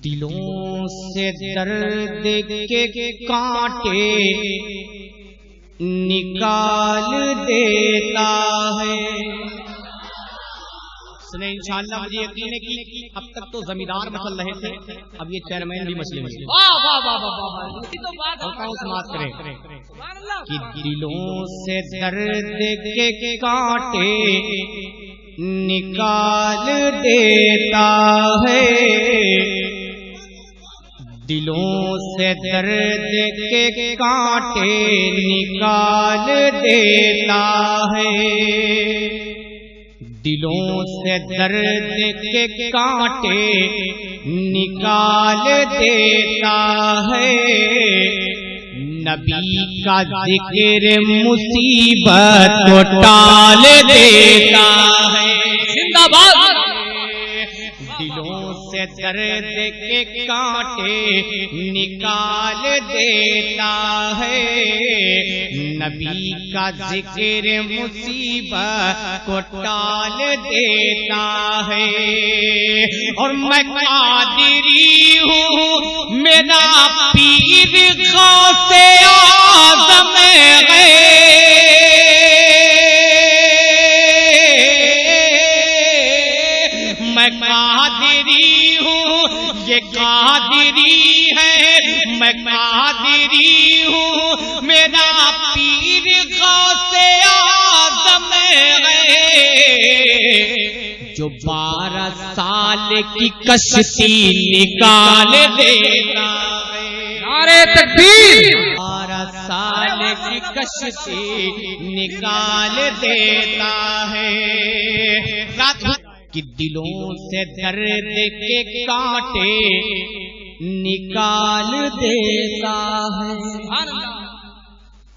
دلوں سے درد کے کانٹے نکال دیتا ہے. سنیں انشاءاللہ مجھے یقین ہے کہ اب تک تو زمیندار مسل رہے تھے، اب یہ چیئرمین بھی مسلے میں. واہ واہ واہ واہ واہ، سماعت کریں کہ دلوں سے درد کے کانٹے نکال دیتا ہے، دلوں سے درد کے کانٹے نکال دیتا ہے، دلوں سے درد کے کانٹے نکال دیتا ہے. نبی کا ذکر مصیبت کو ٹال دیتا ہے. زندہ باد. دلوں سے درد کے کانٹے نکال دیتا ہے، نبی کا ذکر مصیبت کو ٹال دیتا ہے. اور میں قادری ہوں، میرا پیر غوث اعظم ہے. میں قادری ہوں، یہ قادری ہے. میں قادری ہوں، میرا پیر غوث اعظم ہے. جو 12 سال کی کشتی نکال دیتا ہے. نعرہ تکبیر. 12 سال کی کشتی نکال دیتا ہے. کہ دلوں سے درد کے کانٹے نکال دیتا ہے.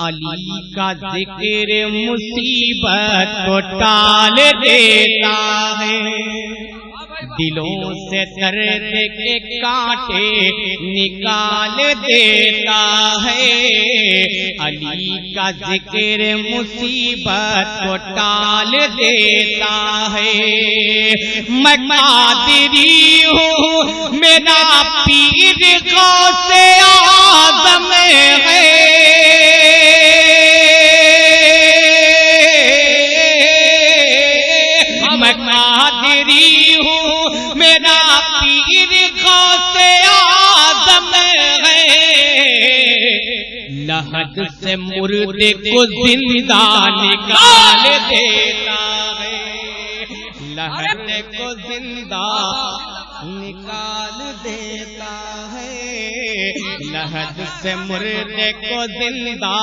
علی کا ذکر مصیبت کو ٹال دیتا ہے، دلوں سے درد کے کانٹے نکال دیتا ہے. علی کا ذکر مصیبت کو ٹال دیتا ہے. میں قادری ہوں، میرا پیر غوث اعظم ہے. میں قادری ہوں، میرا پیر غوث اعظم ہے. لحد سے مردے کو زندہ نکال دیتا ہے، لحد کو زندہ نکال دیتا ہے. لحد سے مردے کو زندہ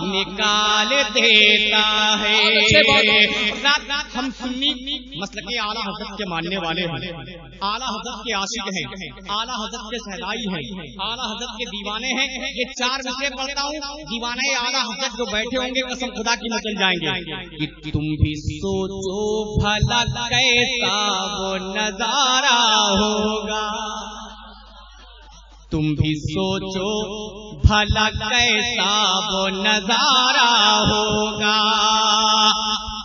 نکال دیتا ہے. ہم سنی مسلک اعلیٰ حضرت کے ماننے والے ہیں، اعلیٰ حضرت کے عاشق ہیں، اعلیٰ حضرت کے سہلائی ہیں، اعلیٰ حضرت کے دیوانے ہیں. یہ 4 مصرے پڑھتا ہوں، دیوانے اعلیٰ حضرت جو بیٹھے ہوں گے قسم خدا کی مچل جائیں گے. کہ تم بھی سوچو بھلا کیسا وہ نظارہ ہوگا، تم بھی سوچو بھلا کیسا وہ نظارہ ہوگا.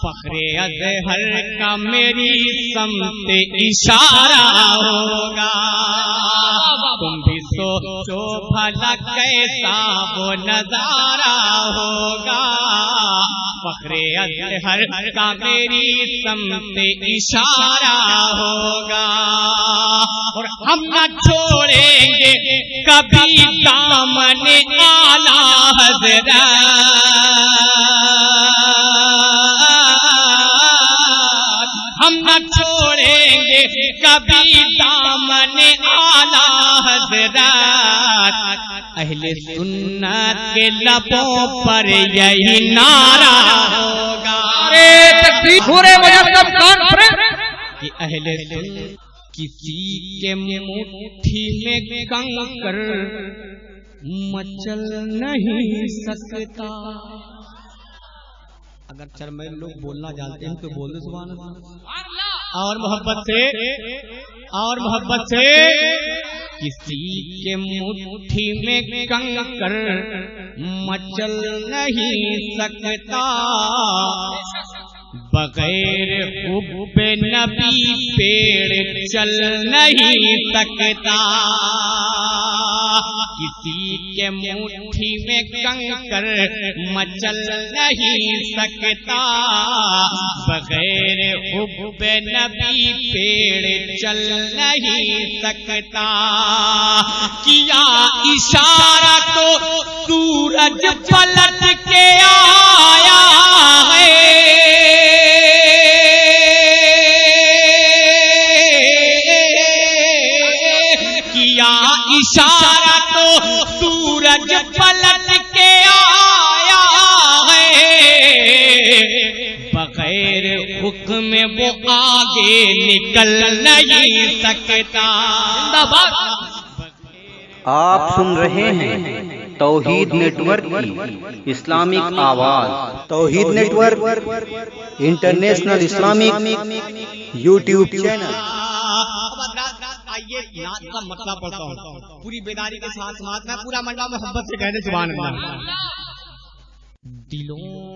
فخر اظہر کا میری سمت اشارہ ہوگا. تم بھی سوچو بھلا کیسا وہ نظارہ ہوگا. فخر اظہر کا میری سمت اشارہ ہوگا. اور ہم نہ چھوڑیں گے کبھی دامن اعلیٰ حضرت، ہم نہ چھوڑیں گے کبھی دامن اعلیٰ حضرت. اہل سنت کے لبوں پر یہی نعرہ ہوگا. کہ اہل سنت کسی کے مٹھی میں کنکر مچل نہیں سکتا. اگر چرمین لوگ بولنا جانتے ہیں تو بول دے سبحان اللہ. اور محبت سے کسی کے مٹھی میں کنکر مچل نہیں سکتا. بغیر حب نبی پیڑ چل نہیں سکتا، کسی کے مٹھی میں کنکر مچل نہیں سکتا، بغیر حب نبی پیڑ چل نہیں سکتا، کیا اشارہ تو سورج پلٹ کے آیا ہے، کیا اشارہ تو سورج پلٹ کے آیا ہے، بغیر حکم وہ آگے نکل نہیں سکتا۔ آپ سن رہے ہیں توحید نیٹ ورک کی اسلامک آواز۔ Tawheed network international Islamic YouTube channel. آئیے نعت کا مطلب پڑھتا ہوں پوری بیداری کے ساتھ، میں پورا منڈا محبت سے کہنے سبحان اللہ۔ دلوں